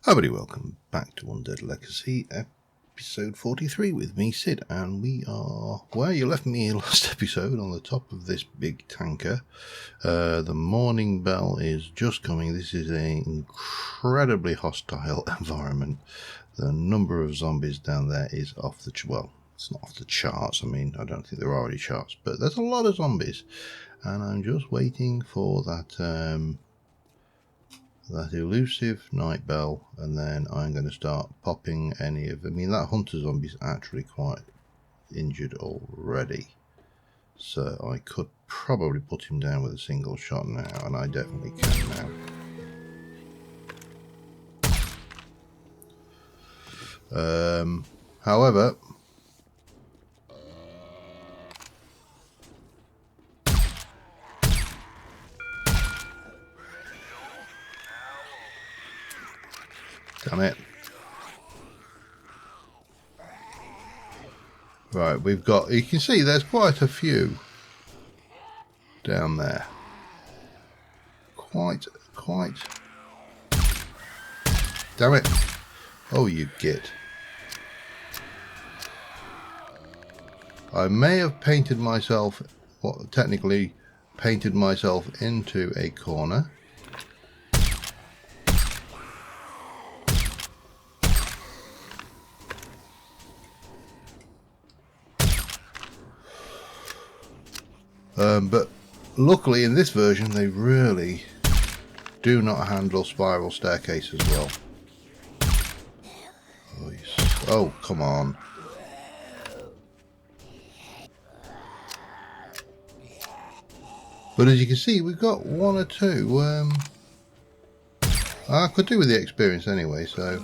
Everybody, welcome back to Undead Legacy, episode 43 with me, Sid, and we are where you left me last episode, on the top of this big tanker. The morning bell is just coming. This is an incredibly hostile environment. The number of zombies down there is off the well, it's not off the charts. I mean, I don't think there are any charts, but there's a lot of zombies, and I'm just waiting for that elusive night bell, and then I'm going to start popping any of them. I mean, that hunter zombie's actually quite injured already, so I could probably put him down with a single shot now, and I definitely can now. However, damn it. Right, we've got, you can see there's quite a few down there. Quite. Damn it. Oh, you git. I may have painted myself, technically painted myself into a corner. But luckily in this version they really do not handle spiral staircase as well. Oh, come on. But as you can see, we've got one or two. I could do with the experience anyway, so.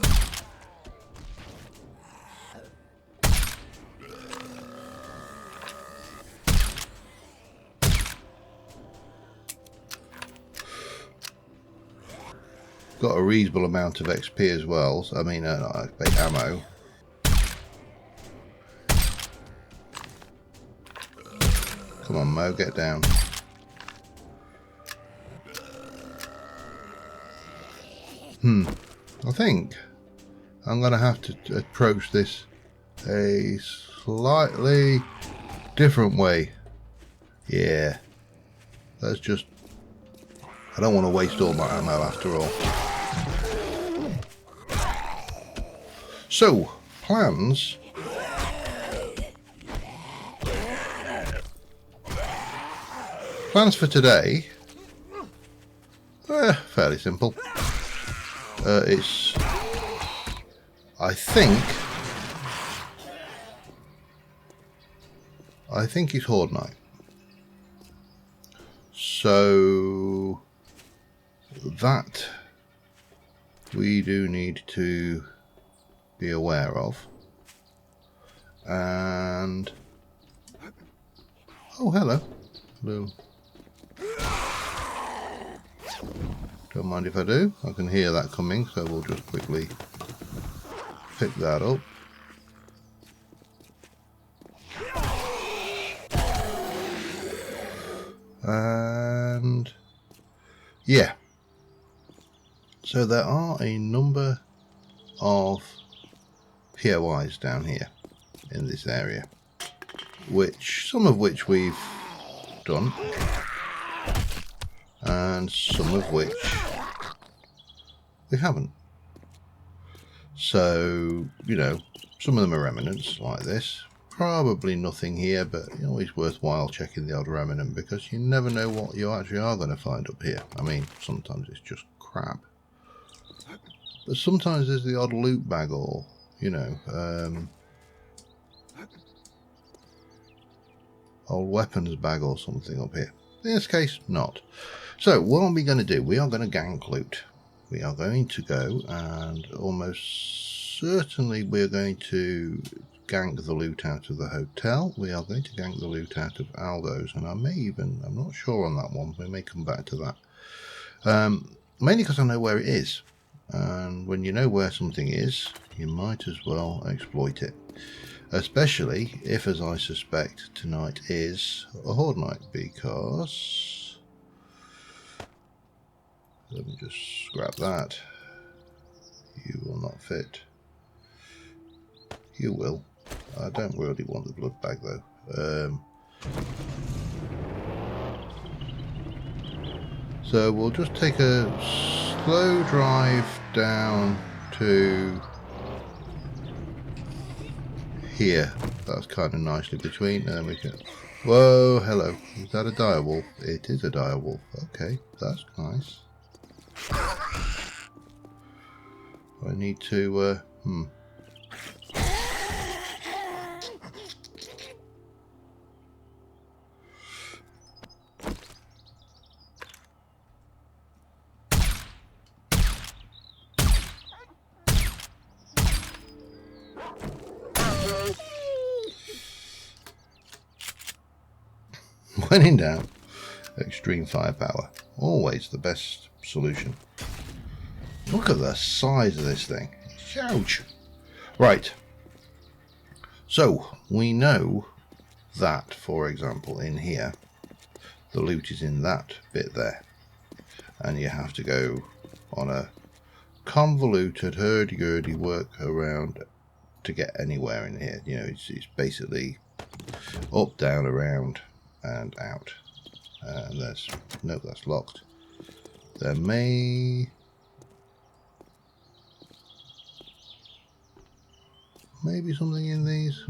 Got a reasonable amount of XP as well, so, I mean, ammo. Come on, Mo, get down. I think I'm going to have to approach this a slightly different way. Yeah. Let's just... I don't want to waste all my ammo after all. So, plans. Plans for today. Fairly simple. It's... I think it's horde night. So that we do need to be aware of. And oh, hello. Don't mind if I do. I can hear that coming, so we'll just quickly pick that up. And yeah, so there are a number of POIs down here in this area, some of which we've done, and some of which we haven't. So, you know, some of them are remnants like this. Probably nothing here, but it's always worthwhile checking the odd remnant, because you never know what you actually are going to find up here. I mean, sometimes it's just crap, but sometimes there's the odd loot bag, or, you know, old weapons bag or something up here. In this case, not. So what are we going to do? We are going to gank loot. We are going to go, and almost certainly we're going to gank the loot out of the hotel. We are going to gank the loot out of Aldo's, and I'm not sure on that one. We may come back to that. Mainly because I know where it is, and when you know where something is, you might as well exploit it. Especially if, as I suspect, tonight is a horde night, because... Let me just scrap that. You will not fit. You will. I don't really want the blood bag though. So we'll just take a slow drive down to here. That's kind of nicely between, and then we can... Whoa, hello. Is that a direwolf? It is a direwolf. Okay, that's nice. I need to, When in doubt, extreme firepower. Always the best solution. Look at the size of this thing. It's huge. Right. So, we know that, for example, in here, the loot is in that bit there. And you have to go on a convoluted hurdy-gurdy work around to get anywhere in here. You know, it's basically up, down, around, and out. And there's... no, that's locked. There may... maybe something in these.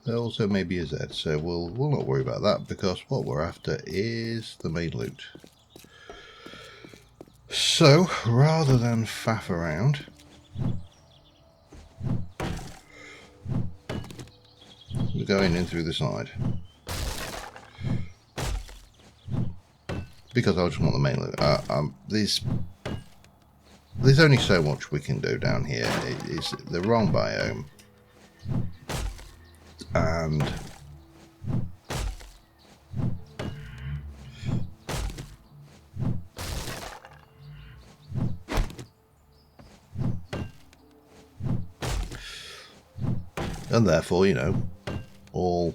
There also may be a Z, so we'll not worry about that, because what we're after is the main loot. So, rather than faff around, we're going in through the side. Because I just want the main loot. There's only so much we can do down here. It's the wrong biome. And therefore, you know, all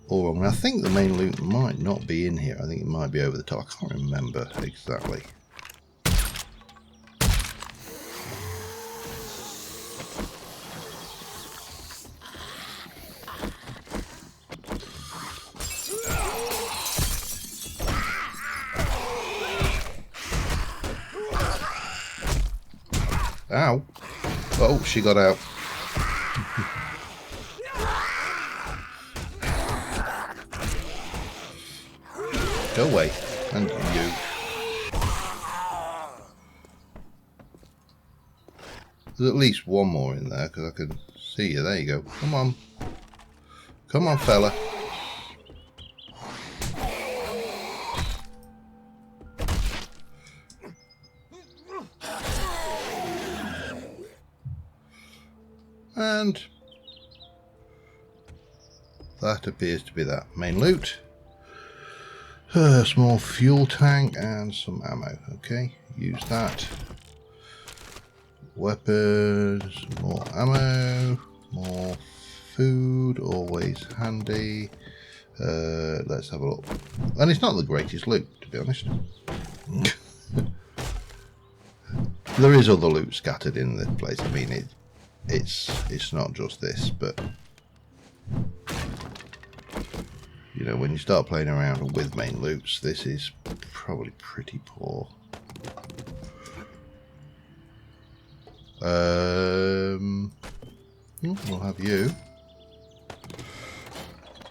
wrong. I think the main loot might not be in here. I think it might be over the top. I can't remember exactly. Ow. Oh, she got out. Go away. And you. There's at least one more in there, because I can see you. There you go. Come on. Come on, fella. And that appears to be that main loot. A small fuel tank and some ammo. Okay, use that. Weapons, more ammo, more food, always handy. Let's have a look. And it's not the greatest loot, to be honest. There is other loot scattered in this place. I mean, it's not just this, but you know, when you start playing around with main loots, this is probably pretty poor. We'll have you.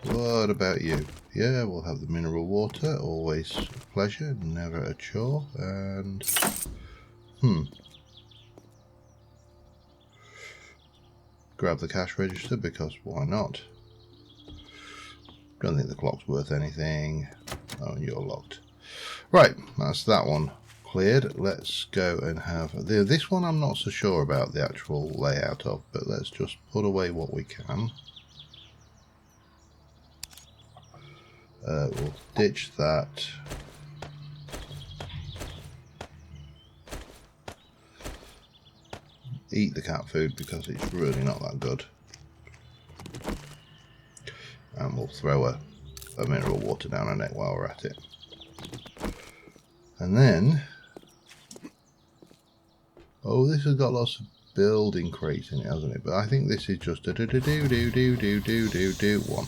What about you? Yeah, we'll have the mineral water. Always a pleasure, never a chore. And grab the cash register, because why not? Don't think the clock's worth anything. Oh, and you're locked. Right, that's that one cleared. Let's go and have... this one I'm not so sure about the actual layout of, but let's just put away what we can. We'll ditch that. Eat the cat food, because it's really not that good. And we'll throw a mineral water down our neck while we're at it. And then Oh, this has got lots of building crates in it, hasn't it? But I think this is just a do one.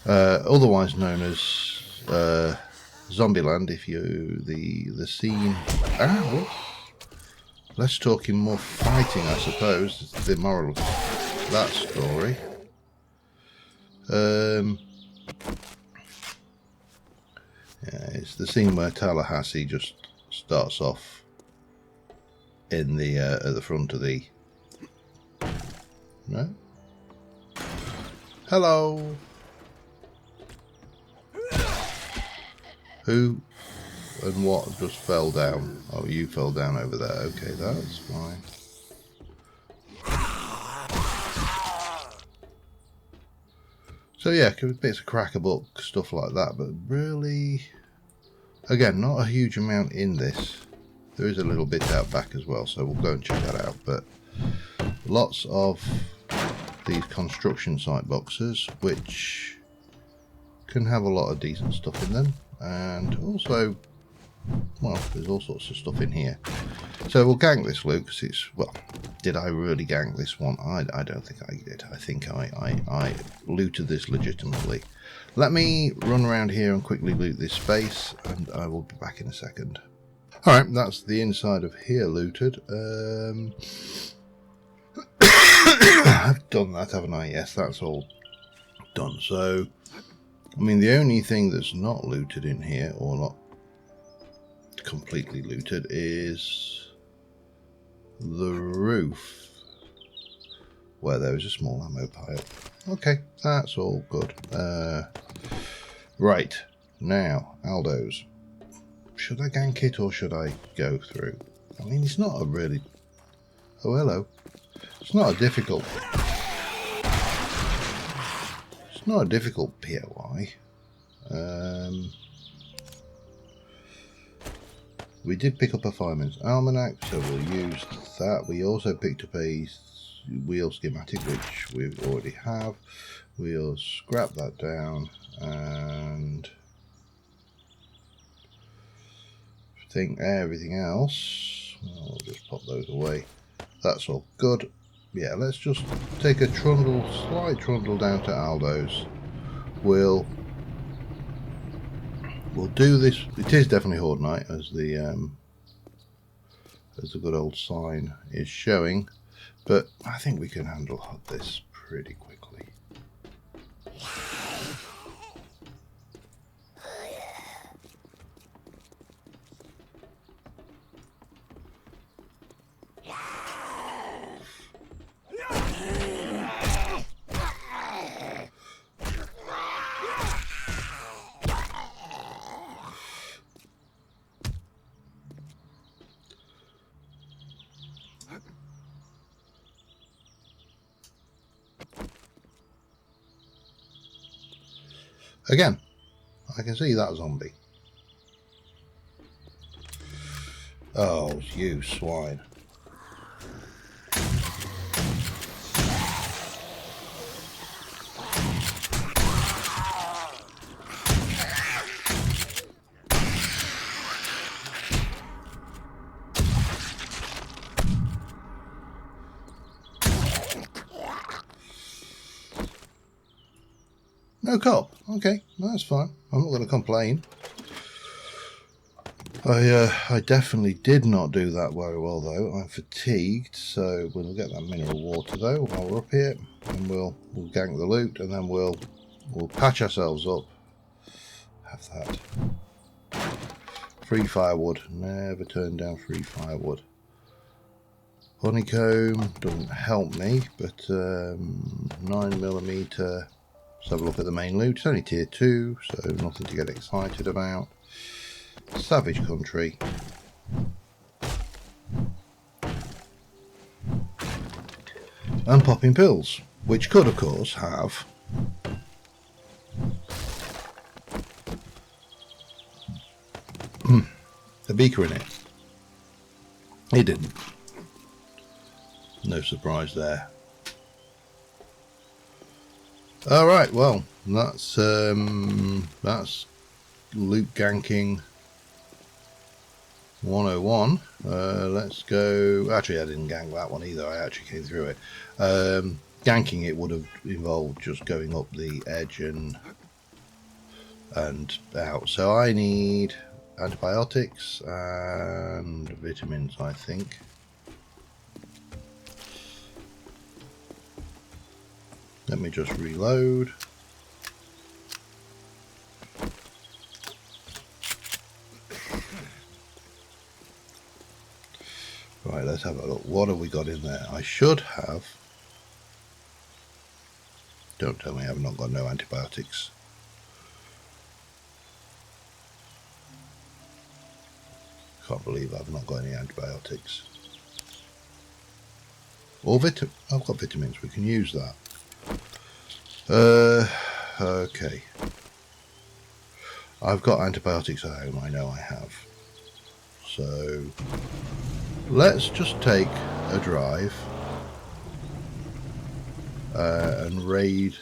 Otherwise known as Zombieland. If you the scene. Well, let's talk in more fighting, I suppose. It's the moral of that story. Yeah, it's the scene where Tallahassee just starts off in the at the front of the. No. Hello. Who and what just fell down? Oh, you fell down over there. Okay, that's fine. So yeah, bits of cracker book, stuff like that, but really, again, not a huge amount in this. There is a little bit out back as well, so we'll go and check that out. But lots of these construction site boxes, which can have a lot of decent stuff in them, and also, well, there's all sorts of stuff in here. So we'll gank this loot, because it's, well, did I really gank this one? I don't think I did. I think I looted this legitimately. Let me run around here and quickly loot this space, and I will be back in a second. Alright, that's the inside of here looted. I've done that, haven't I? Yes, that's all done. So, I mean, the only thing that's not looted in here, or not completely looted, is the roof, where there is a small ammo pile. Okay, that's all good. Right, now, Aldo's. Should I gank it or should I go through? I mean, it's not a really... Oh, hello. It's not a difficult... It's not a difficult POI. We did pick up a Fireman's Almanac, so we'll use that. We also picked up a wheel schematic, which we already have. We'll scrap that down, and I think everything else, I'll just pop those away. That's all good. Yeah, let's just take a slight trundle down to Aldo's. We'll do this. It is definitely Horde Night, as the good old sign is showing, but I think we can handle this pretty quickly. Again, I can see that zombie. Oh, you swine. No cop. Okay, that's fine. I'm not going to complain. I definitely did not do that very well, though. I'm fatigued, so we'll get that mineral water, though, while we're up here, and we'll gank the loot, and then we'll patch ourselves up. Have that. Free firewood. Never turn down free firewood. Honeycomb doesn't help me, but 9mm. Let's have a look at the main loot. It's only tier 2, so nothing to get excited about. Savage Country. And popping pills, which could, of course, have a beaker in it. It didn't. No surprise there. Alright, well, that's loot ganking 101. Let's go. Actually, I didn't gank that one either. I actually came through it. Ganking it would have involved just going up the edge and out. So I need antibiotics and vitamins, I think. Let me just reload. Right, let's have a look. What have we got in there? I should have... Don't tell me I've not got no antibiotics. Can't believe I've not got any antibiotics. Or I've got vitamins, we can use that. Okay. I've got antibiotics at home, I know I have. So let's just take a drive and raid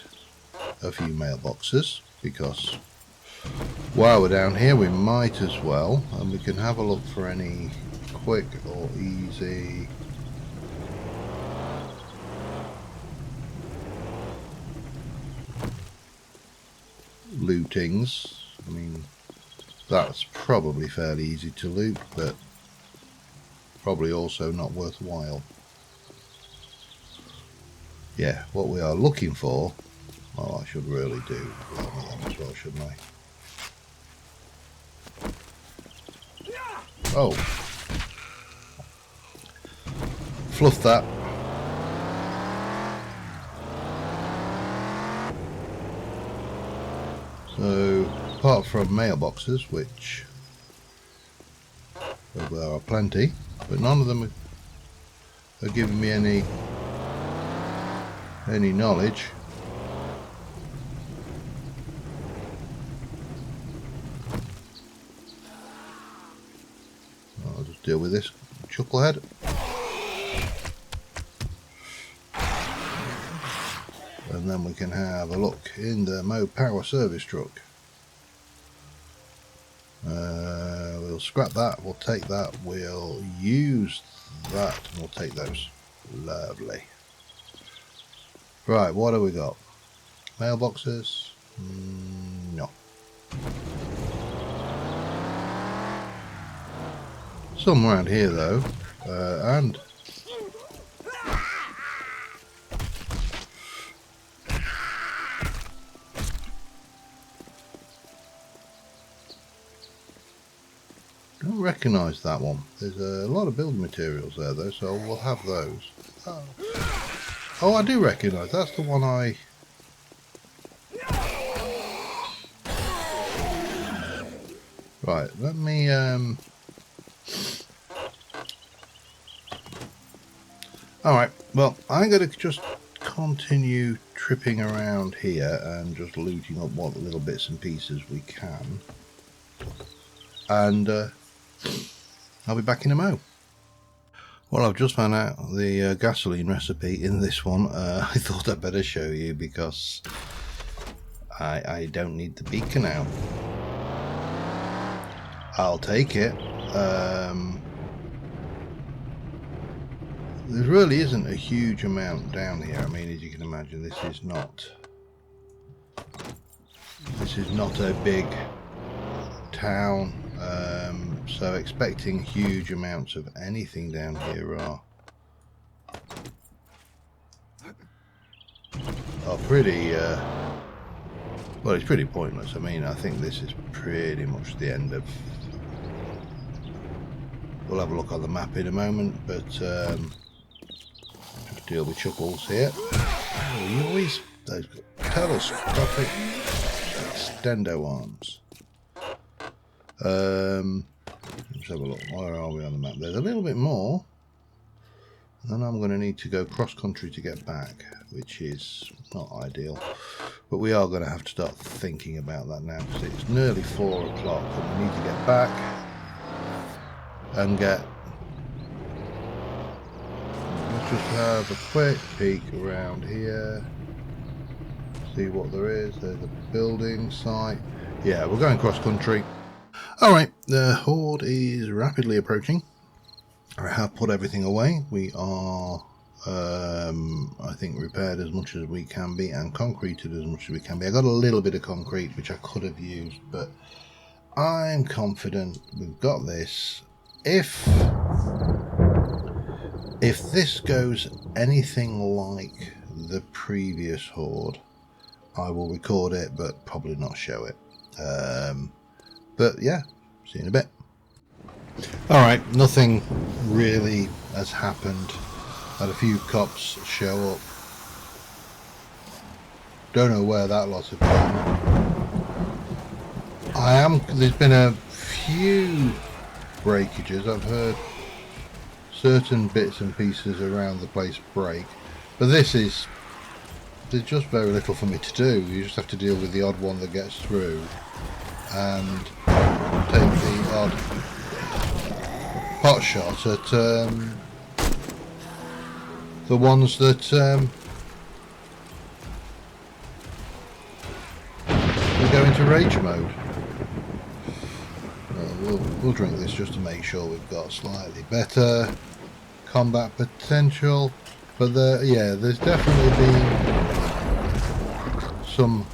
a few mailboxes, because while we're down here we might as well, and we can have a look for any quick or easy lootings. I mean, that's probably fairly easy to loot, but probably also not worthwhile. Yeah, what we are looking for... Oh, I should really do that as well, shouldn't I? Oh. Fluff that. So, apart from mailboxes, which well, there are plenty, but none of them are giving me any knowledge. I'll just deal with this chucklehead. And then we can have a look in the Mo Power service truck. We'll scrap that, we'll take that, we'll use that, and we'll take those. Lovely. Right, what have we got? Mailboxes? No. Some around here though, and don't recognise that one. There's a lot of building materials there though, so we'll have those. Oh, I do recognise. That's the one I... Right, let me... Alright, well, I'm going to just continue tripping around here and just looting up what little bits and pieces we can. And I'll be back in a mo. Well, I've just found out the gasoline recipe in this one. I thought I'd better show you because I don't need the beacon out. I'll take it. There really isn't a huge amount down here. I mean, as you can imagine, this is not a big town. So expecting huge amounts of anything down here are pretty well, it's pretty pointless. I mean, I think this is pretty much the end of... We'll have a look on the map in a moment, but just deal with chuckles here. Oh, you always... those telescopic extendo arms. Let's have a look. Where are we on the map? There's a little bit more. And then I'm going to need to go cross country to get back, which is not ideal. But we are going to have to start thinking about that now, because it's nearly 4 o'clock and we need to get back and get... Let's just have a quick peek around here. See what there is. There's a building site. Yeah, we're going cross country. Alright, the horde is rapidly approaching. I have put everything away. We are, I think, repaired as much as we can be and concreted as much as we can be. I got a little bit of concrete which I could have used, but I'm confident we've got this. If this goes anything like the previous horde, I will record it, but probably not show it. But yeah, see you in a bit. Alright, nothing really has happened. Had a few cops show up. Don't know where that lot have gone. There's been a few breakages. I've heard certain bits and pieces around the place break, but there's just very little for me to do. You just have to deal with the odd one that gets through and take the odd pot shot at the ones that we go into rage mode. We'll drink this just to make sure we've got slightly better combat potential, but there's definitely been some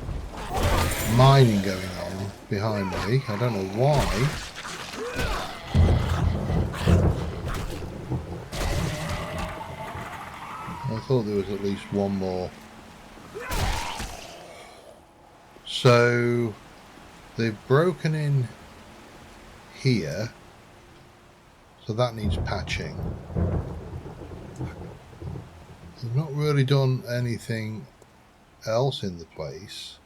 mining going on behind me. I don't know why. I thought there was at least one more. So they've broken in here, so that needs patching. They've not really done anything else in the place.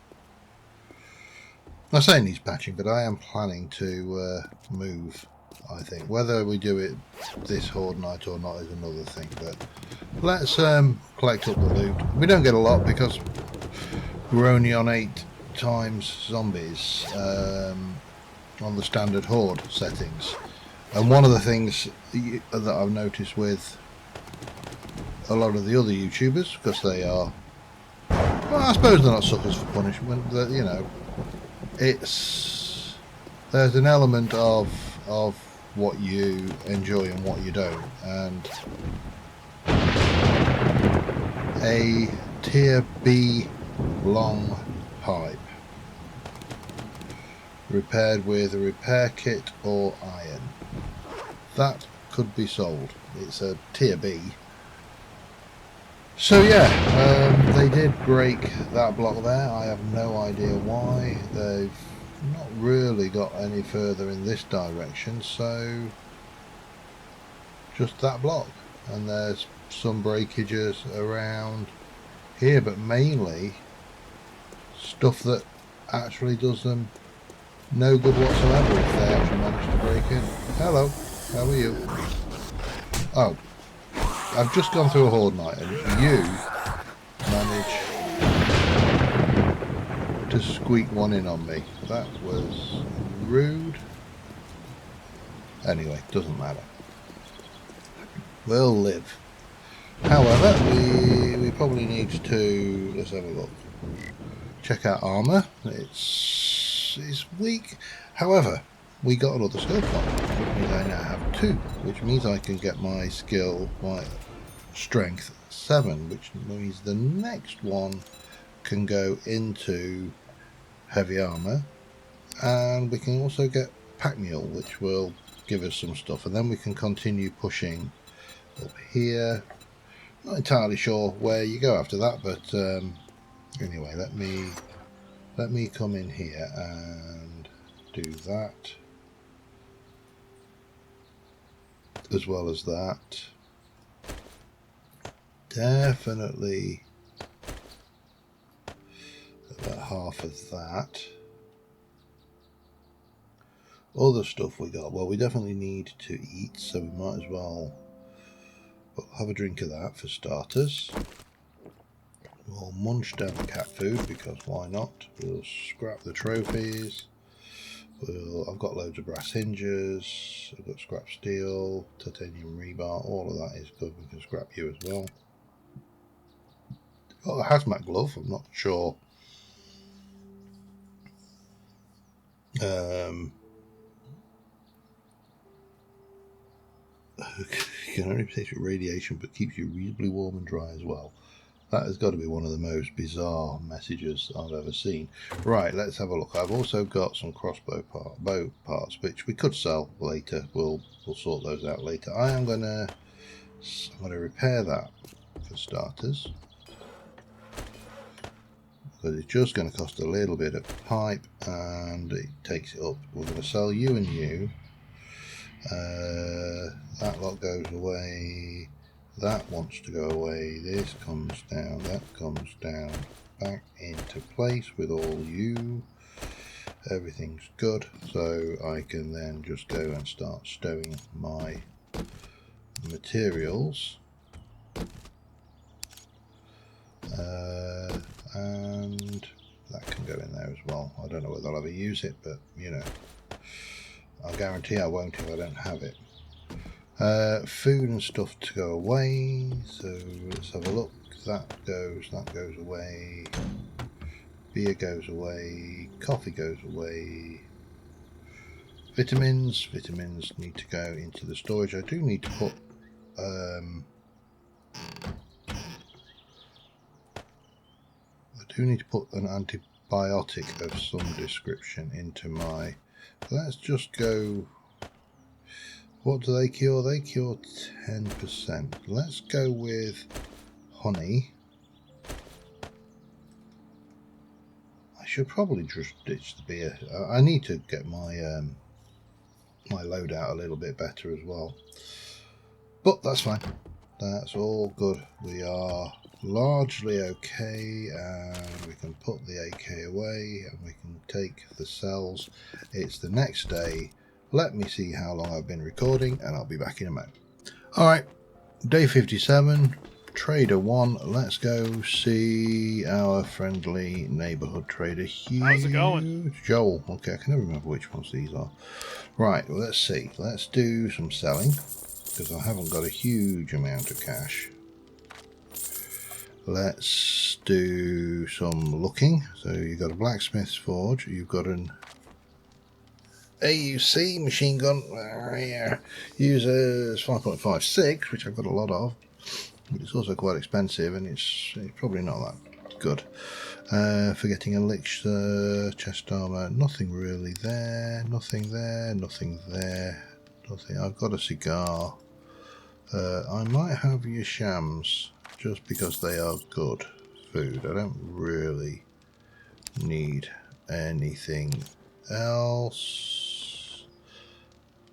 I say it needs patching, but I am planning to move, I think. Whether we do it this horde night or not is another thing, but let's collect up the loot. We don't get a lot because we're only on 8 times zombies on the standard horde settings. And one of the things that I've noticed with a lot of the other YouTubers, because they are, well, I suppose they're not suckers for punishment, that, you know, there's an element of what you enjoy and what you don't, and a tier B long pipe repaired with a repair kit or iron, that could be sold. It's a tier B. So yeah, they did break that block there. I have no idea why. They've not really got any further in this direction, so just that block. And there's some breakages around here, but mainly stuff that actually does them no good whatsoever if they actually manage to break in. Hello, how are you? Oh, I've just gone through a horde night and you managed to squeak one in on me. That was rude. Anyway, doesn't matter. We'll live. However, we probably need to, let's have a look, check out armour. It's weak. However, we got another skill point, which means I now have 2, which means I can get my skill, my strength 7, which means the next one can go into heavy armour, and we can also get pack mule, which will give us some stuff, and then we can continue pushing up here. Not entirely sure where you go after that, but anyway, let me come in here and do that, as well as that. Definitely about half of that. Other stuff we got, well, we definitely need to eat, so we might as well have a drink of that for starters. We'll munch down the cat food, because why not? We'll scrap the trophies. I've got loads of brass hinges, I've got scrap steel, titanium rebar, all of that is good. We can scrap you as well. Got the hazmat glove, I'm not sure can only protect you radiation, but keeps you reasonably warm and dry as well. That has got to be one of the most bizarre messages I've ever seen. Right, let's have a look. I've also got some crossbow bow parts, which we could sell later. We'll sort those out later. I'm gonna repair that for starters, because it's just going to cost a little bit of pipe, and it takes it up. We're going to sell you and you. That lot goes away. That wants to go away. This comes down. That comes down. Back into place with all you. Everything's good. So I can then just go and start stowing my materials. And that can go in there as well. I don't know whether I'll ever use it, but you know, I'll guarantee I won't if I don't have it. Food and stuff to go away, so let's have a look. That goes away. Beer goes away. Coffee goes away. Vitamins need to go into the storage. I do need to put an antibiotic of some description into my... Let's just go... What do they cure? They cure 10%. Let's go with honey. I should probably just ditch the beer. I need to get my my loadout a little bit better as well. But that's fine. That's all good. We are largely okay, and we can put the AK away, and we can take the cells. It's the next day. Let me see how long I've been recording, and I'll be back in a moment. Alright, day 57, Trader 1. Let's go see our friendly neighbourhood trader, How's it going? Joel. Okay, I can never remember which ones these are. Right, well, let's see. Let's do some selling, because I haven't got a huge amount of cash. Let's do some looking. So you've got a blacksmith's forge, you've got an AUC machine gun, uses 5.56, which I've got a lot of, but it's also quite expensive, and it's probably not that good. Forgetting elixir, chest armour, nothing really there, nothing there, nothing there, nothing. I've got a cigar. I might have your shams, just because they are good food. I don't really need anything else.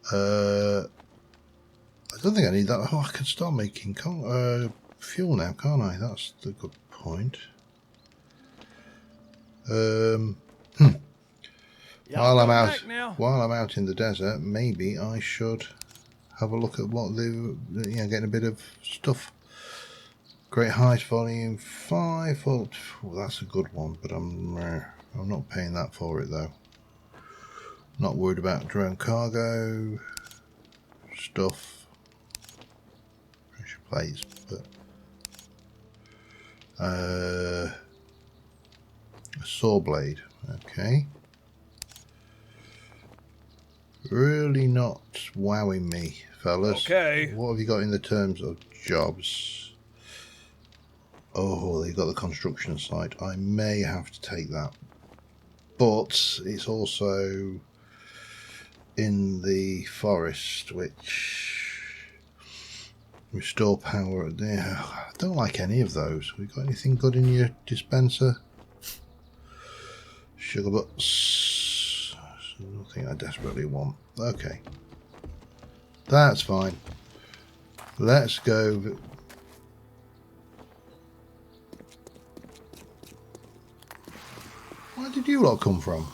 I don't think I need that. Oh, I can start making fuel now, can't I? That's the good point. While I'm out in the desert, maybe I should have a look at what getting a bit of stuff. Great Heights Volume 5. Well, that's a good one, but I'm not paying that for it though. Not worried about drone cargo stuff. Pressure plates, but a saw blade. Okay. Really not wowing me, fellas. Okay. What have you got in the terms of jobs? Oh, they've got the construction site. I may have to take that. But it's also in the forest, which restore power. Yeah, I don't like any of those. We got anything good in your dispenser? Sugar butts. Nothing I desperately want. Okay, that's fine. Let's go. Where did you lot come from?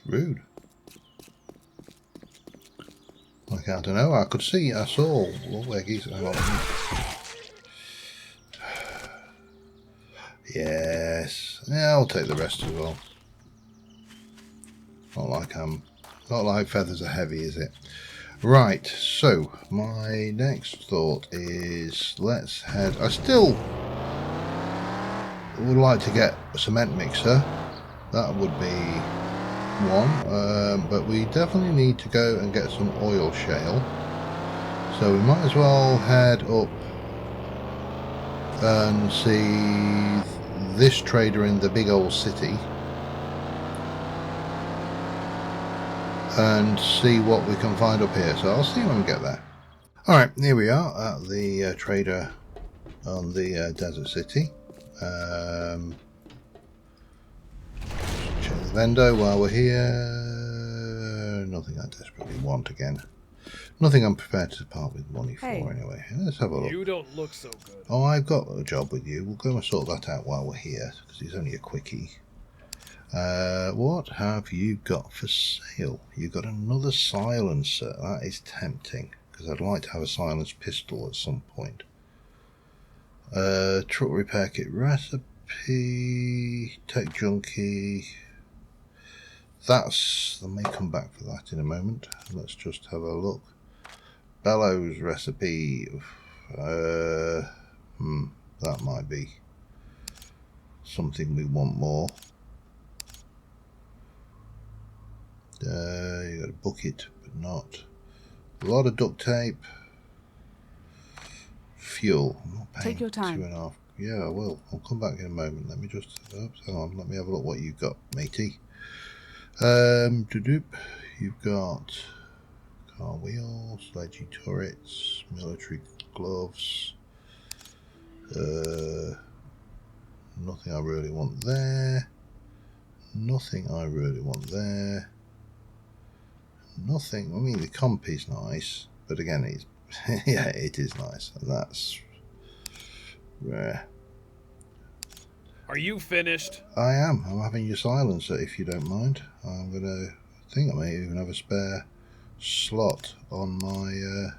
Rude. Like, I don't know. I could see. I saw all their geese. Yes. Yeah, I'll take the rest as well. Not like feathers are heavy, is it? Right, so my next thought is let's head. I still would like to get a cement mixer. That would be one, but we definitely need to go and get some oil shale. So we might as well head up and see this trader in the big old city and see what we can find up here. So I'll see when we get there. Alright, here we are at the trader on the desert city. Check the vendor while we're here. Nothing I desperately want again. Nothing I'm prepared to part with money for anyway. Let's have a look. You don't look so good. Oh, I've got a job with you. We'll go and sort that out while we're here, because it's only a quickie. What have you got for sale? You've got another silencer. That is tempting, because I'd like to have a silenced pistol at some point. Truck repair kit recipe, tech junkie. I may come back for that in a moment. Let's just have a look. Bellows recipe. That might be something we want more. You got a bucket, but not a lot of duct tape. Fuel. I'm not paying. Take your time. 2.5. Yeah, I will. I'll come back in a moment. Let me just. Oops, hang on. Let me have a look what you've got, matey. You've got car wheels, sledgy turrets, military gloves. Nothing I really want there. Nothing I really want there. Nothing. I mean, the comp is nice, but again, it's yeah, it is nice, and that's rare. Are you finished? I am. I'm having your silencer, if you don't mind. I think I may even have a spare slot on my.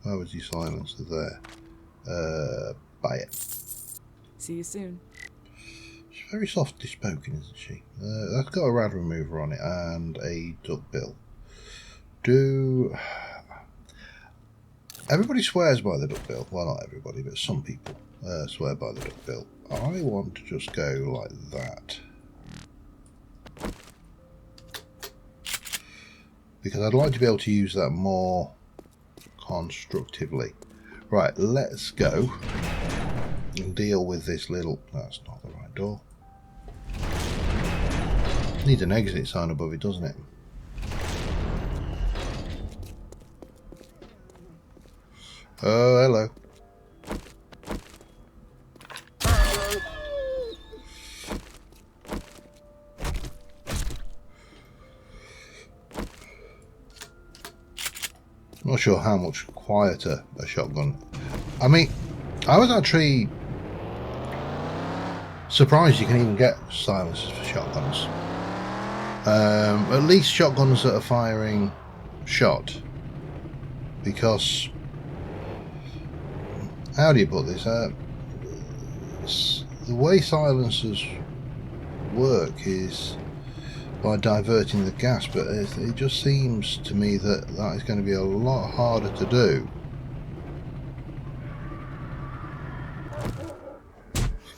Where was your silencer there? Buy it. See you soon. She's very softly spoken, isn't she? That's got a rad remover on it and a duck bill. Everybody swears by the duck bill. Well, not everybody, but some people swear by the duck bill. I want to just go like that, because I'd like to be able to use that more constructively. Right, let's go and deal with this little. That's not the right door. Needs an exit sign above it, doesn't it? Oh, hello. Not sure how much quieter a shotgun. I mean, I was actually surprised you can even get silencers for shotguns. At least shotguns that are firing shot, because how do you put this? The way silencers work is by diverting the gas, but it just seems to me that is going to be a lot harder to do.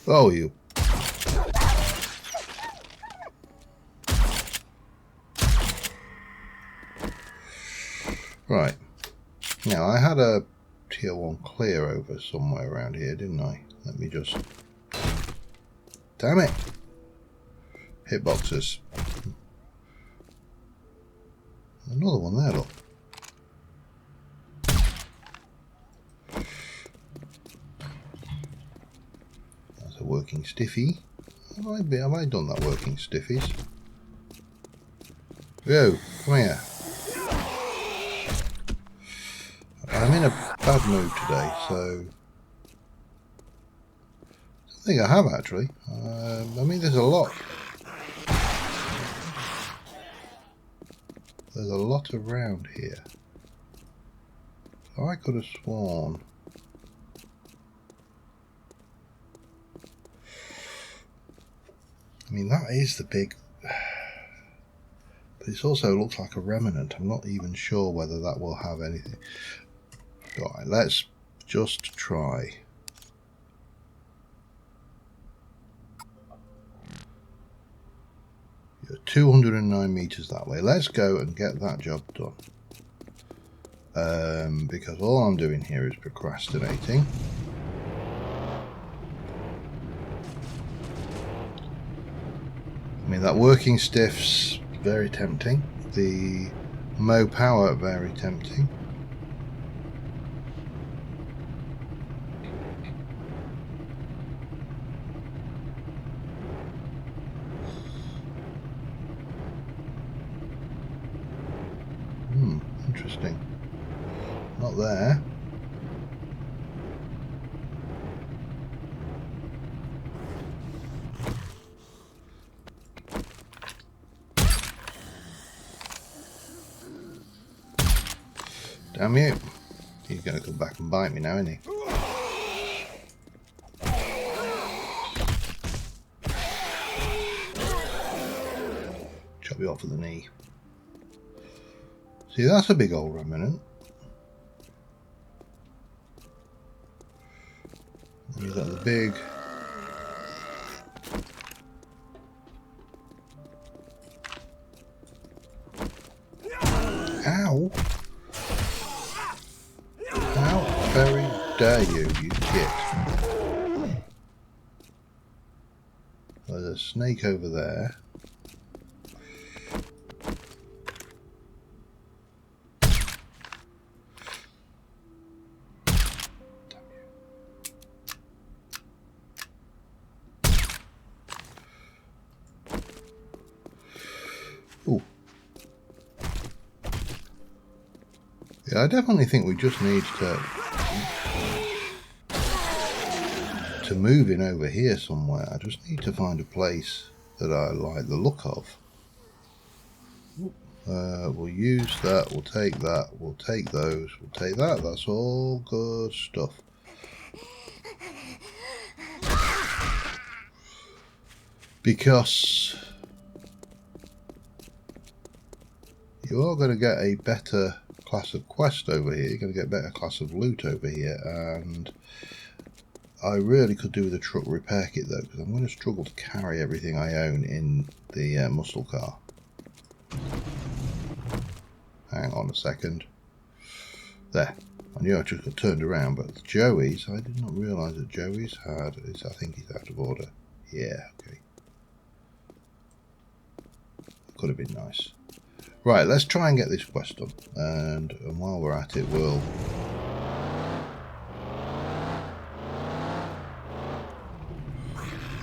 Oh, you. Right. Now, I had a tier 1 clear over somewhere around here, didn't I? Let me just... Damn it! Hitboxes. Another one there, look. That's a working stiffy. Have I done that working stiffies? Yo, come here. I'm in a bad mood today, so I don't think I have actually. I mean, there's a lot. There's a lot around here. So I could have sworn. I mean, that is the big... But it also looks like a remnant. I'm not even sure whether that will have anything. Right, let's just try. You're 209 meters that way. Let's go and get that job done. Because all I'm doing here is procrastinating. I mean, that working stiff's very tempting. The Mo power, very tempting. Interesting. Not there. Damn you. He's going to come back and bite me now, isn't he? Chop you off with the knee. See, that's a big old remnant. And you've got the big... Ow! How very dare you, you git. There's a snake over there. Ooh. Yeah, I definitely think we just need to move in over here somewhere. I just need to find a place that I like the look of. We'll use that, we'll take that, we'll take those, we'll take that. That's all good stuff. Because you are going to get a better class of quest over here. You're going to get a better class of loot over here, and I really could do with a truck repair kit though, because I'm going to struggle to carry everything I own in the muscle car. Hang on a second. There. I knew I just got turned around, but Joey's, I did not realise that Joey's had, I think he's out of order. Yeah, okay. Could have been nice. Right, let's try and get this quest done. And while we're at it, we'll...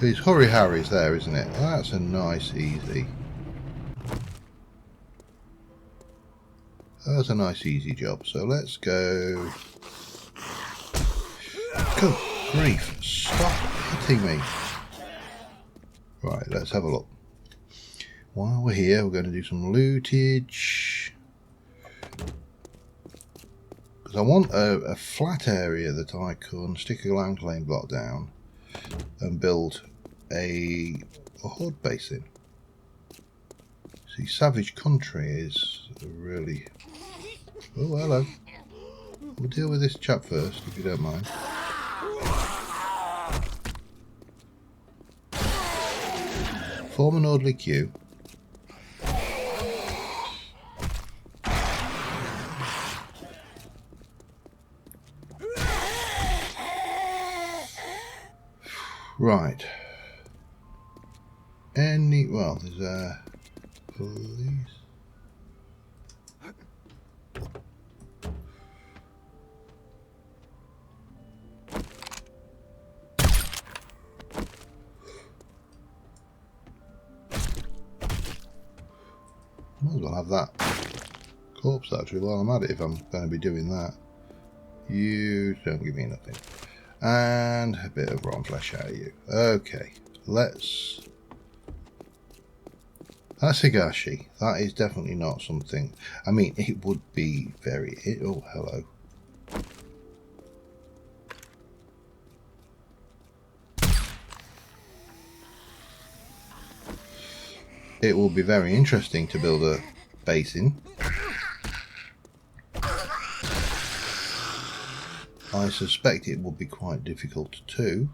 It's Hurry Harry's there, isn't it? That's a nice, easy. That's a nice, easy job. So let's go... Good grief. Stop hitting me. Right, let's have a look. While we're here, we're going to do some lootage. Because I want a flat area that I can stick a land claim block down and build a horde base in. See, Savage Country is really... Oh, hello. We'll deal with this chap first, if you don't mind. Form an orderly queue. Right. Well, there's a police. Might as well have that corpse actually while I'm at it if I'm going to be doing that. You don't give me nothing. And a bit of rotten flesh out of you. Okay, let's... That's Higashi. That is definitely not something... I mean, it would be very... Oh, hello. it will be very interesting to build a base in. I suspect it will be quite difficult too.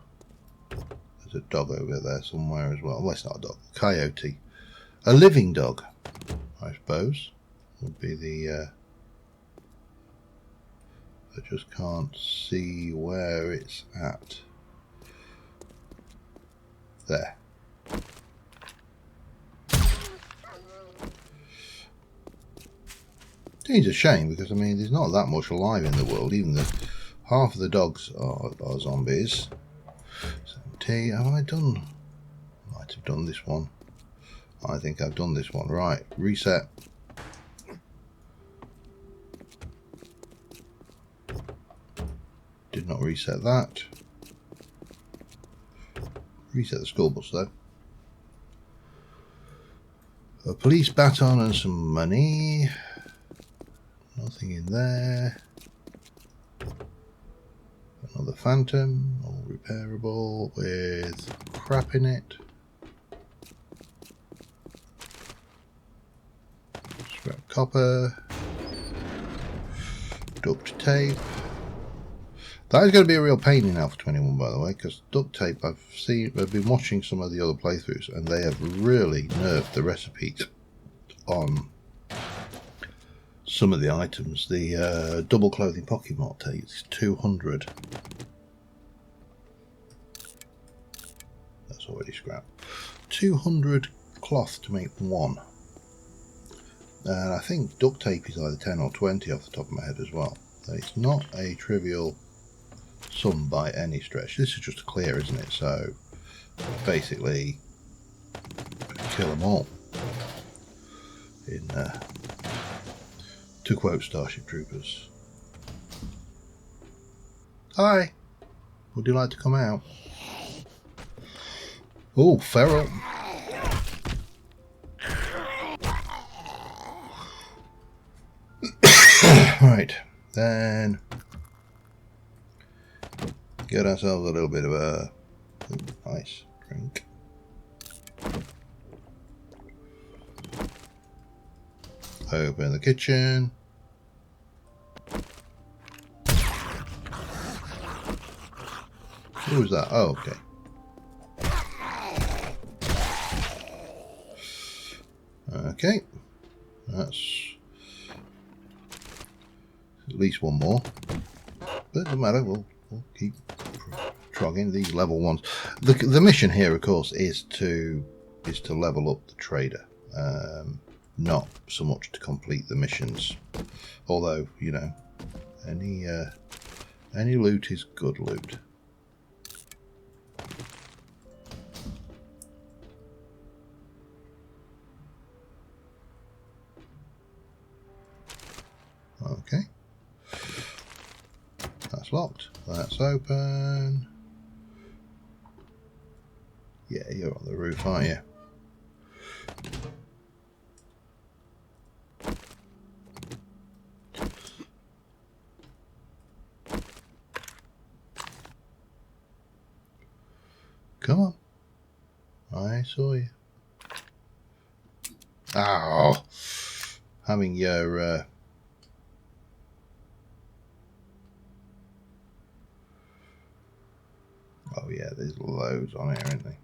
There's a dog over there somewhere as well. Well, it's not a dog, a coyote. A living dog, I suppose, would be the... I just can't see where it's at. There. It's a shame because, I mean, there's not that much alive in the world. Even half of the dogs are zombies. 70. Have I done? Might have done this one. I think I've done this one. Right. Reset. Did not reset that. Reset the school bus though. A police baton and some money. Nothing in there. Another phantom, all repairable with crap in it. Scrap copper. Duct tape. That is going to be a real pain in Alpha 21, by the way, because duct tape, I've been watching some of the other playthroughs, and they have really nerfed the recipes on some of the items. The double clothing pocket mart takes 200. That's already scrap. 200 cloth to make one. And I think duct tape is either 10 or 20 off the top of my head as well. So it's not a trivial sum by any stretch. This is just a clear, isn't it? So basically kill them all. In to quote Starship Troopers. Hi, would you like to come out? Oh, feral. Right, then get ourselves a little bit of a nice drink. Open the kitchen. Who was that? Oh, okay. Okay. That's at least one more. But it doesn't matter, we'll keep trogging these level ones. The mission here, of course, is to level up the trader. Not so much to complete the missions, although, you know, any loot is good loot. Okay, that's locked. That's open. Yeah, you're on the roof, aren't you? Come on. I saw you. Ow. Having your... Oh yeah, there's loads on here, aren't there?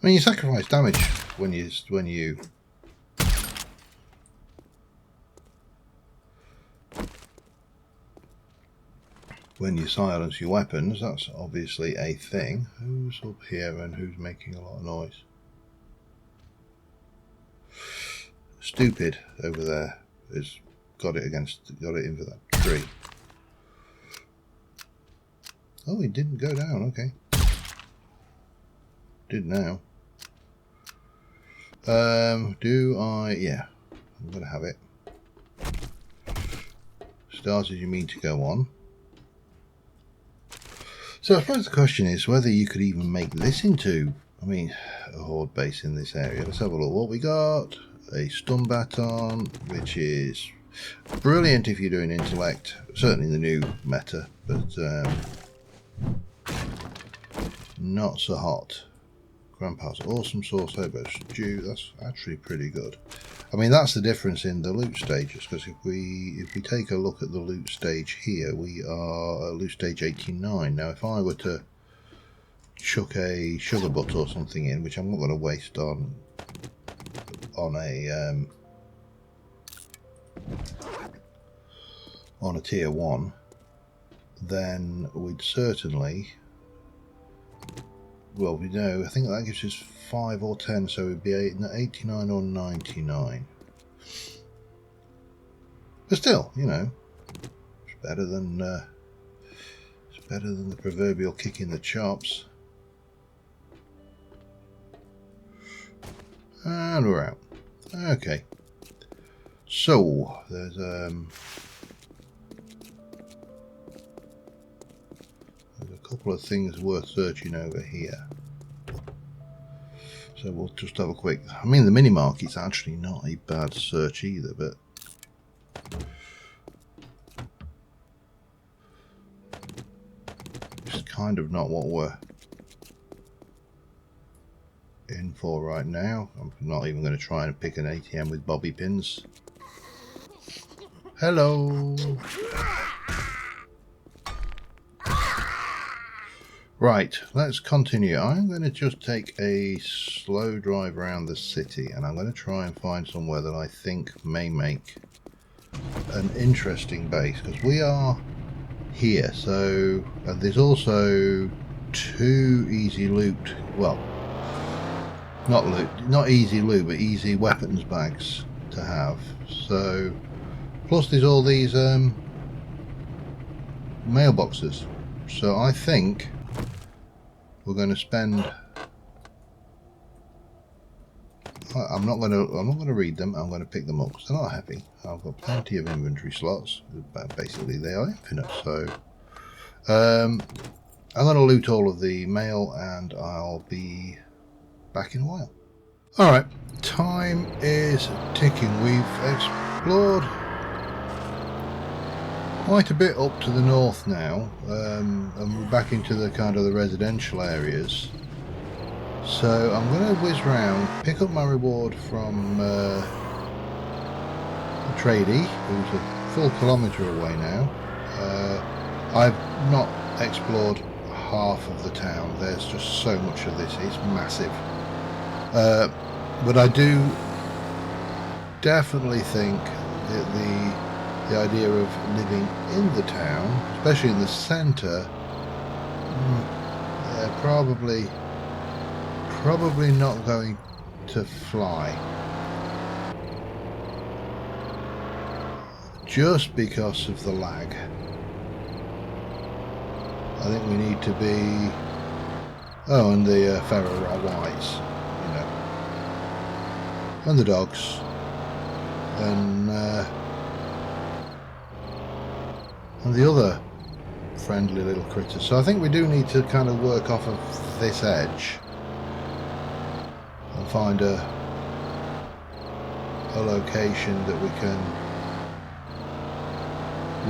I mean, you sacrifice damage when you silence your weapons. That's obviously a thing. Who's up here and who's making a lot of noise? Stupid over there has got it into that tree. Oh, he didn't go down. Okay, did now. Do I? Yeah, I'm gonna have it. Stars as you mean to go on. So I suppose the question is whether you could even make this into, I mean, a horde base in this area. Let's have a look. What we got? A stun baton, which is brilliant if you're doing intellect. Certainly in the new meta, but not so hot. Grandpa's awesome sauce hobo stew. That's actually pretty good. I mean, that's the difference in the loot stages, because if we take a look at the loot stage here, we are at loot stage 89. Now, if I were to chuck a sugar butt or something in, which I'm not going to waste on a tier 1, then we'd certainly, well, we know, I think that gives us 5 or 10, so it'd be 89 or 99. But still, you know, it's better than the proverbial kick in the chops. And we're out. Okay. So there's a couple of things worth searching over here. So we'll just have a quick... I mean, the mini market's actually not a bad search either, but... it's kind of not what we're in for right now. I'm not even going to try and pick an ATM with bobby pins. Hello! Right, let's continue. I'm going to just take a slow drive around the city, and I'm going to try and find somewhere that I think may make an interesting base, because we are here. So, and there's also 2 easy loot, well, not easy loot, but easy weapons bags to have. So, plus there's all these mailboxes. So I think we're going to spend. I'm not going to read them. I'm going to pick them up because they're not heavy. I've got plenty of inventory slots. Basically, they are infinite. So I'm going to loot all of the mail, and I'll be back in a while. All right, time is ticking. We've explored quite a bit up to the north now, and we're back into the kind of the residential areas. So I'm going to whiz round, pick up my reward from the tradie, who's a full kilometre away now. I've not explored half of the town. There's just so much of this. It's massive. But I do definitely think that the idea of living in the town, especially in the centre, probably not going to fly. Just because of the lag. I think we need to be... oh, and the Ferro Whites, you know. And the dogs. And the other friendly little critters. So I think we do need to kind of work off of this edge and find a location that we can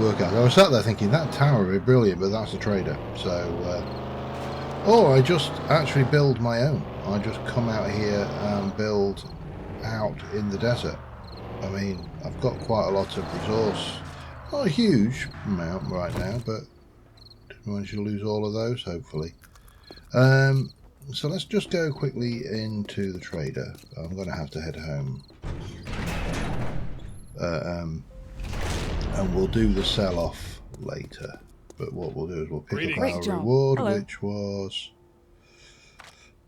work out. I was sat there thinking that tower would be brilliant, but that's a trader. So or I just actually build my own. I just come out here and build out in the desert. I mean, I've got quite a lot of resource. Not a huge amount right now, but we should lose all of those, hopefully. So let's just go quickly into the trader. I'm going to have to head home. And we'll do the sell-off later. But what we'll do is we'll pick up our reward, hello. Which was...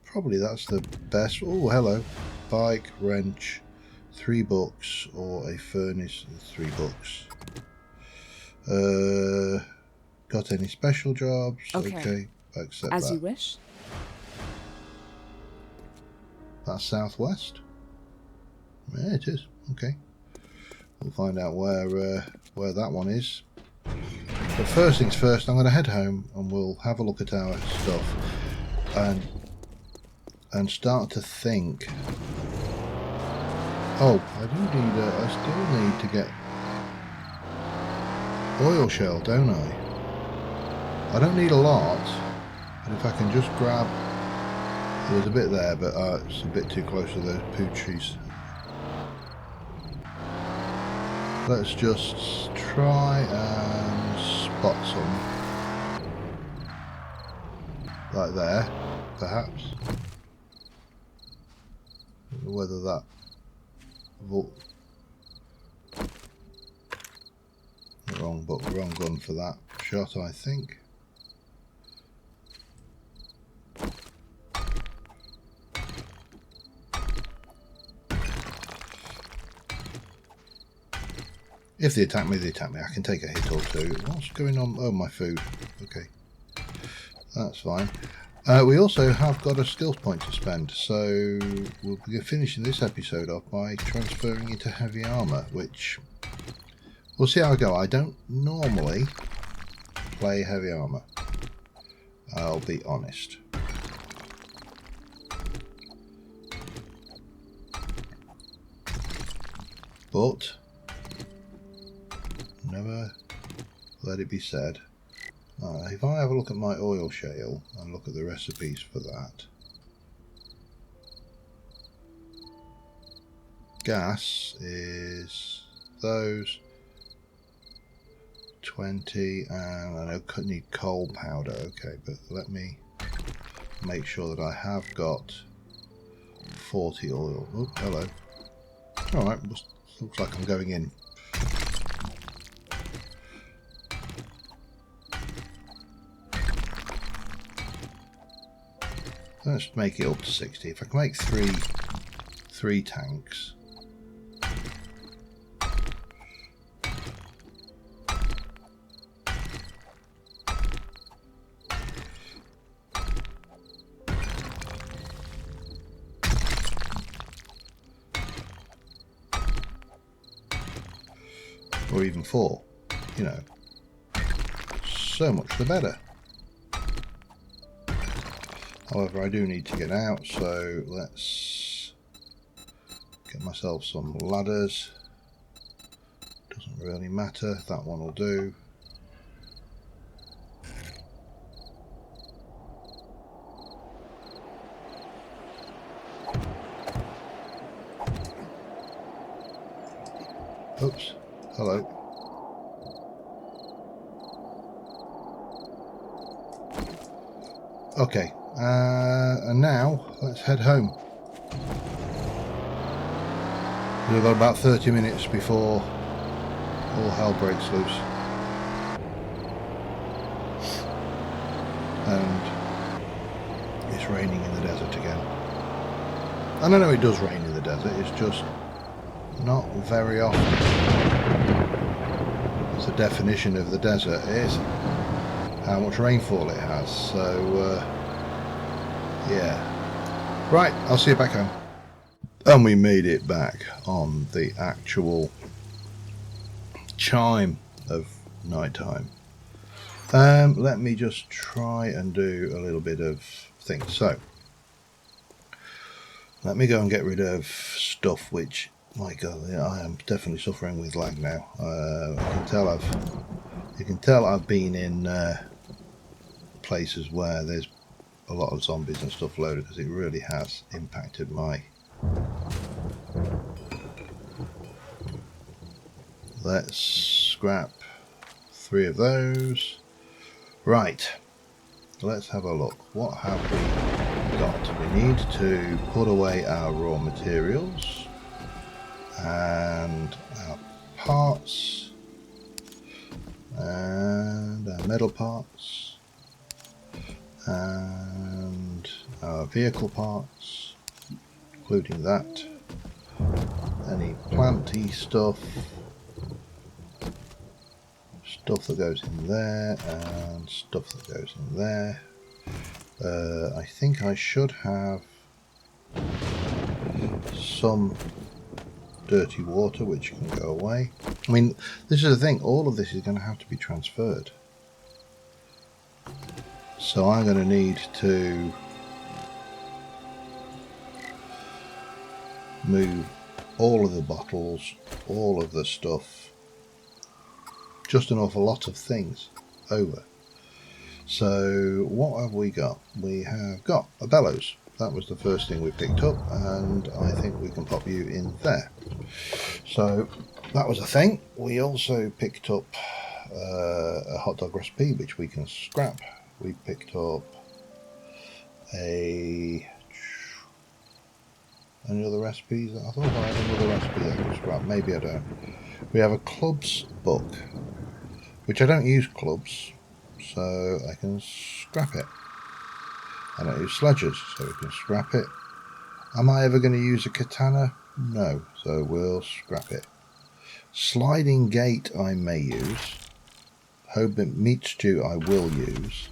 probably that's the best. Oh, hello. Bike, wrench, $3, or a furnace, $3. Got any special jobs? Okay, accept as that. You wish. That's southwest. Yeah, it is. Okay, we'll find out where that one is. But first things first, I'm going to head home and we'll have a look at our stuff and start to think. Oh, I still need to get oil shell, don't I? I don't need a lot, but if I can just grab... There's a bit there, but it's a bit too close to those poo trees. Let's just try and spot some. Like there, perhaps. I don't know whether that... Wrong gun for that shot, I think. If they attack me, they attack me. I can take a hit or two. What's going on? Oh, my food. Okay. That's fine. We also have got a skills point to spend, so we'll be finishing this episode off by transferring into heavy armour, which we'll see how I go. I don't normally play heavy armour, I'll be honest. But never let it be said. If I have a look at my oil shale and look at the recipes for that, gas is those 20, and I know I need coal powder. Okay, but let me make sure that I have got 40 oil. Oh, hello. Alright, looks like I'm going in. Let's make it up to 60. If I can make three tanks. Or even 4, you know, so much the better. However, I do need to get out, so let's get myself some ladders. Doesn't really matter, that one will do. Oops, hello. Okay. And now let's head home. We've got about 30 minutes before all hell breaks loose. And it's raining in the desert again. I don't know, it does rain in the desert, it's just not very often. It's the definition of the desert is how much rainfall it has, so yeah. Right, I'll see you back home. And we made it back on the actual chime of night time. Let me just try and do a little bit of things. So, let me go and get rid of stuff which, my God, I am definitely suffering with lag now. You can tell I've been in places where there's a lot of zombies and stuff loaded, because it really has impacted my... Let's scrap 3 of those. Right, let's have a look. What have we got? We need to put away our raw materials and our parts and our metal parts and our vehicle parts, including that, any planty stuff that goes in there, and stuff that goes in there. I think I should have some dirty water which can go away. I mean, this is the thing, all of this is going to have to be transferred. So I'm going to need to move all of the bottles, all of the stuff, just an awful lot of things over. So what have we got? We have got a bellows. That was the first thing we picked up, and I think we can pop you in there. So that was a thing. We also picked up a hot dog recipe, which we can scrap. We picked up any other recipes? I thought I had another recipe that I could scrap. Maybe I don't. We have a clubs book, which I don't use clubs, so I can scrap it. I don't use sledges, so we can scrap it. Am I ever going to use a katana? No, so we'll scrap it. Sliding gate I may use. Hobart meat stew I will use.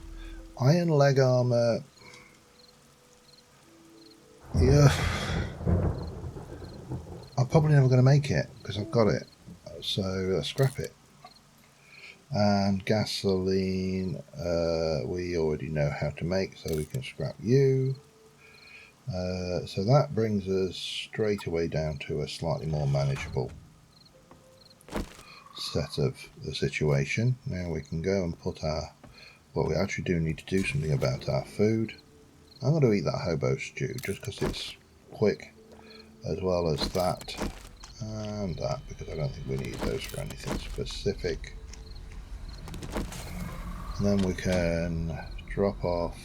Iron leg armour. Yeah. I'm probably never going to make it because I've got it. So scrap it. And gasoline we already know how to make, so we can scrap you. So that brings us straight away down to a slightly more manageable set of the situation. Now we can go and put our, well, we actually do need to do something about our food. I'm going to eat that hobo stew just because it's quick, as well as that and that, because I don't think we need those for anything specific. And then we can drop off.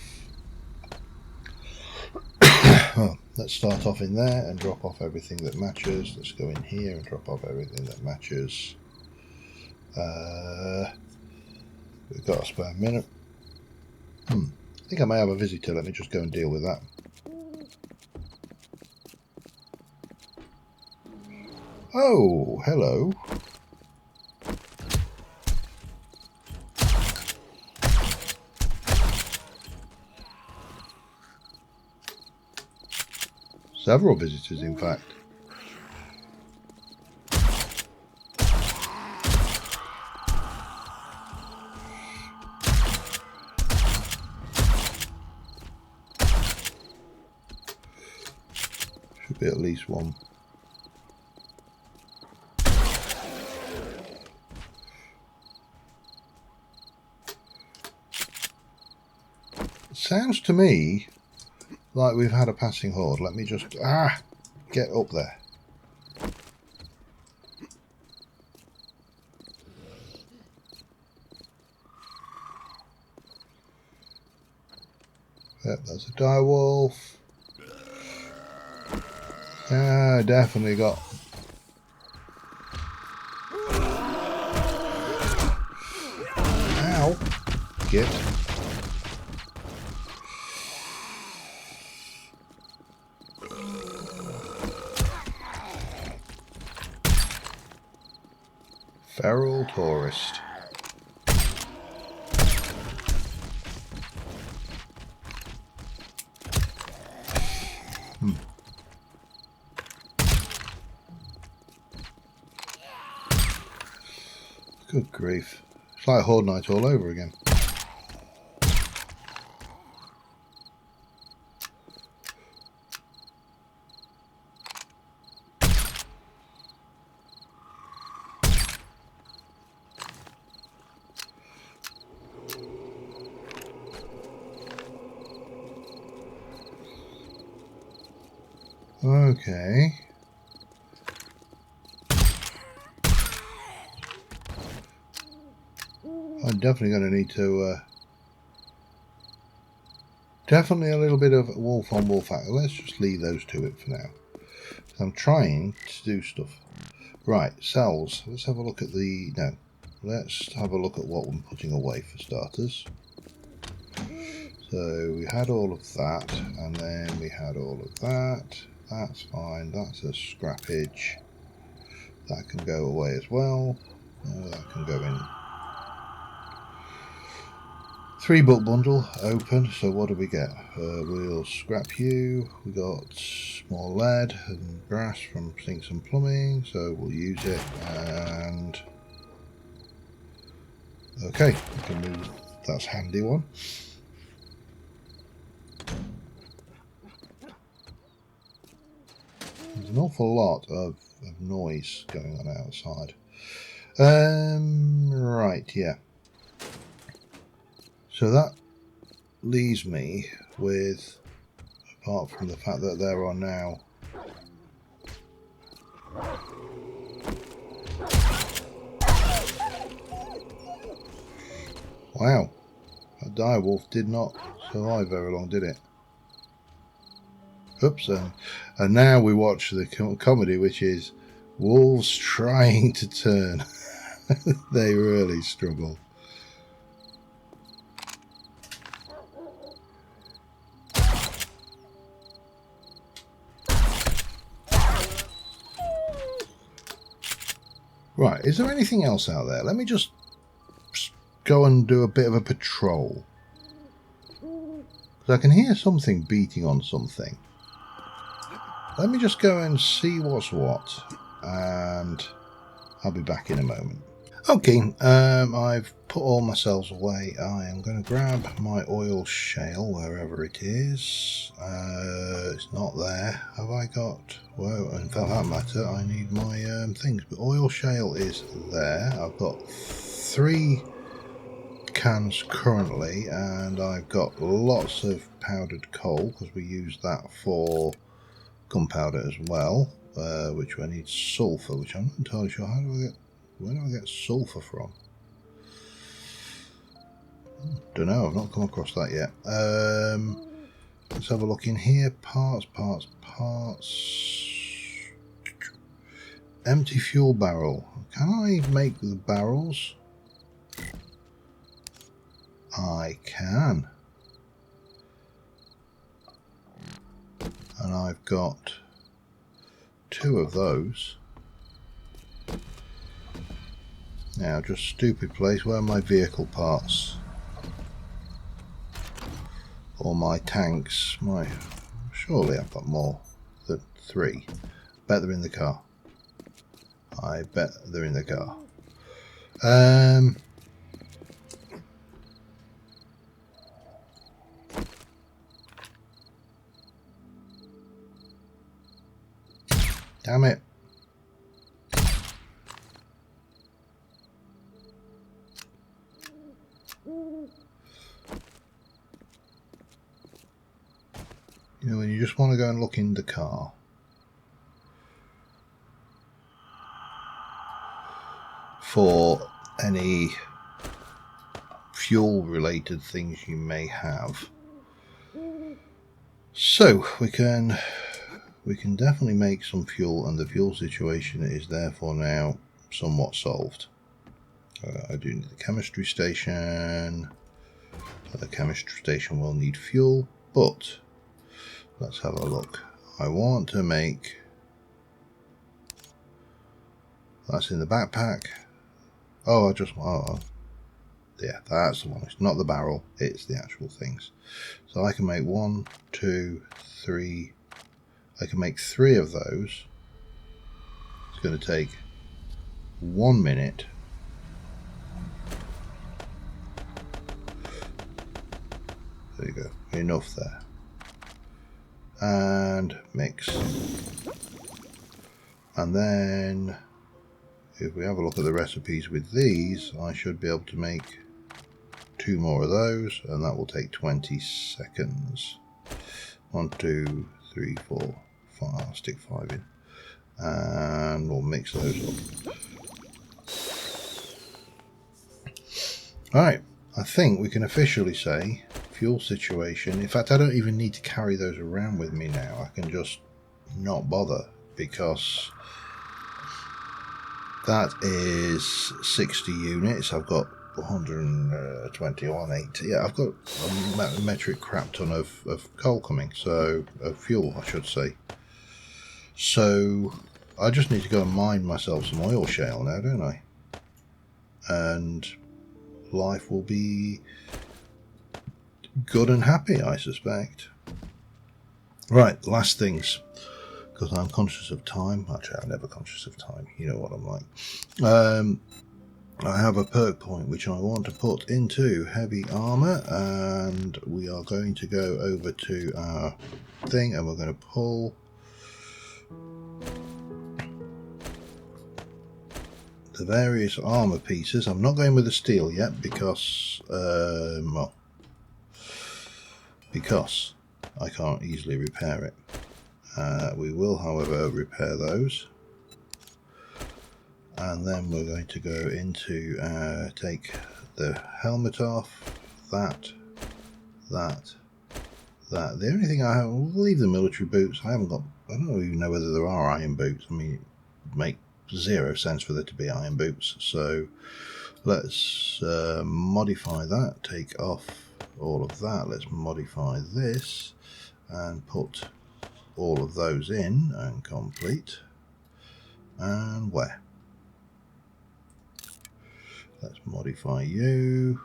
Well, let's start off in there and drop off everything that matches. Let's go in here and drop off everything that matches. We've got a spare minute. I think I may have a visitor. Let me just go and deal with that. Oh, hello. Several visitors, in fact. Should be at least one. It sounds to me like we've had a passing horde. Let me just get up there. Yep, there's a direwolf. Definitely got. Ow! Get. Feral tourist. Good grief. It's like Horde Night all over again. Okay. I'm definitely going to need to definitely a little bit of wolf on wolf act. Let's just leave those to it for now. I'm trying to do stuff. Right, cells. Let's have a look at the... No. Let's have a look at what I'm putting away for starters. So we had all of that, and then we had all of that. That's fine. That's a scrappage. That can go away as well. That can go in. 3 book bundle open. So what do we get? We'll scrap you. We got more lead and brass from sinks and plumbing, so we'll use it. And okay, we can move. That's a handy one. an awful lot of noise going on outside. Right, yeah. So that leaves me with, apart from the fact that there are now wow, that direwolf did not survive very long, did it? Oops, and now we watch the comedy, which is wolves trying to turn. They really struggle. Right, is there anything else out there? Let me just go and do a bit of a patrol. Because I can hear something beating on something. Let me just go and see what's what, and I'll be back in a moment. Okay, I've put all my cells away. I am going to grab my oil shale, wherever it is. It's not there. Have I got... Well, and for that matter, I need my things. But oil shale is there. I've got 3 cans currently, and I've got lots of powdered coal, because we use that for gunpowder as well, which I need sulphur, which I'm not entirely sure. Where do I get sulphur from? Don't know, I've not come across that yet. Let's have a look in here. Parts. Empty fuel barrel. Can I make the barrels? I can. And I've got 2 of those. Now, just stupid place. Where are my vehicle parts? Or my tanks? Surely I've got more than 3. Bet they're in the car. I bet they're in the car. Damn it. You know, when you just want to go and look in the car. For any fuel related things you may have. So we can definitely make some fuel, and the fuel situation is therefore now somewhat solved. I do need the chemistry station. The chemistry station will need fuel, but let's have a look. I want to make... That's in the backpack. Oh, yeah, that's the one. It's not the barrel, it's the actual things. So I can make 1, 2, 3. I can make 3 of those. It's going to take 1 minute. There you go, enough there. And mix. And then if we have a look at the recipes with these, I should be able to make 2 more of those, and that will take 20 seconds. 1, 2, 3, 4, 5. I'll stick 5 in, and we'll mix those up. Alright, I think we can officially say fuel situation. In fact, I don't even need to carry those around with me now. I can just not bother, because that is 60 units. I've got 120 or 180. Yeah, I've got a metric crap ton of coal coming, so of fuel, I should say. So I just need to go and mine myself some oil shale now, don't I? And life will be good and happy, I suspect. Right, last things, because I'm conscious of time. Actually, I'm never conscious of time. You know what I'm like. I have a perk point which I want to put into heavy armour, and we are going to go over to our thing, and we're going to pull the various armour pieces. I'm not going with the steel yet because, well, because I can't easily repair it. We will, however, repair those. And then we're going to go into take the helmet off, that. The only thing I have, we'll leave the military boots. I don't even know whether there are iron boots. I mean, it would make zero sense for there to be iron boots. So let's modify that, take off all of that. Let's modify this and put all of those in and complete. And where? Let's modify you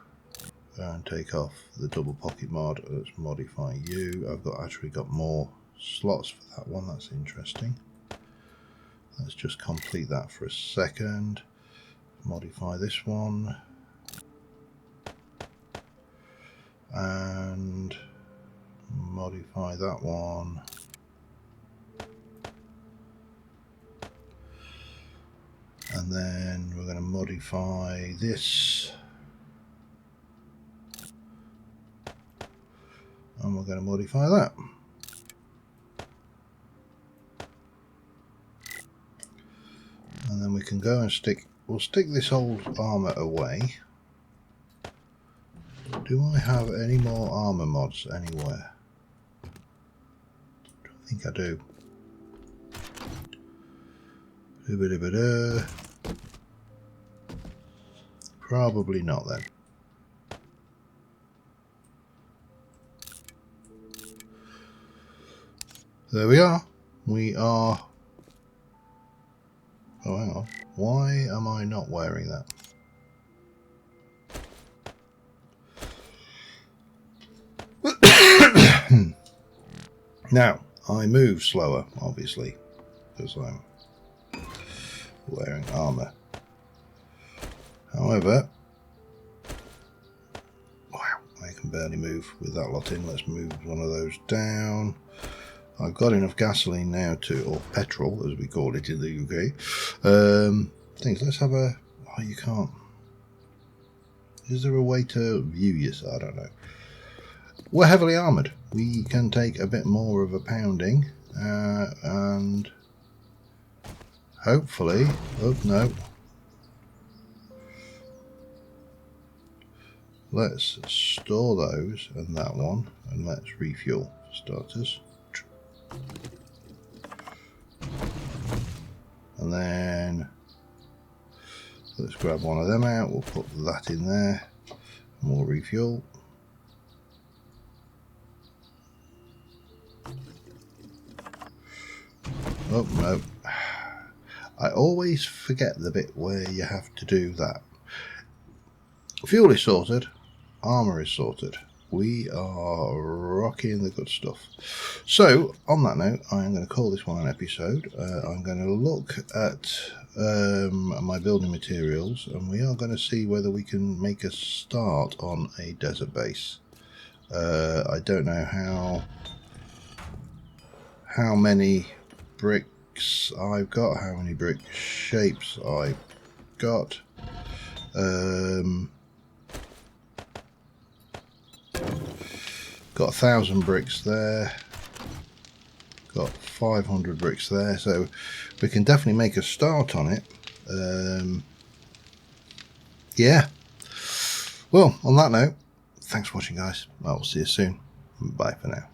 and take off the double pocket mod. Let's modify you. I've actually got more slots for that one. That's interesting. Let's just complete that for a second. Modify this one and modify that one. And then we're going to modify this. And we're going to modify that. And then we can go and we'll stick this old armour away. Do I have any more armour mods anywhere? I think I do. Probably not then. There we are. We are... Oh, hang on. Why am I not wearing that? Now, I move slower, obviously, because I'm wearing armour. However, wow, I can barely move with that lot in. Let's move one of those down. I've got enough gasoline now or petrol as we call it in the UK. Things, let's have a, oh, you can't. Is there a way to view this? I don't know. We're heavily armoured. We can take a bit more of a pounding and hopefully, oh no. Let's store those and that one and let's refuel for starters. And then let's grab one of them out, we'll put that in there and we'll refuel. Oh no, I always forget the bit where you have to do that. Fuel is sorted, armour is sorted. We are rocking the good stuff. So, on that note, I'm going to call this one an episode. I'm going to look at my building materials, and we are going to see whether we can make a start on a desert base. I don't know how many bricks I've got, how many brick shapes I've got. Got 1,000 bricks there, got 500 bricks there, so we can definitely make a start on it. Yeah. Well, on that note, thanks for watching, guys. I will see you soon. Bye for now.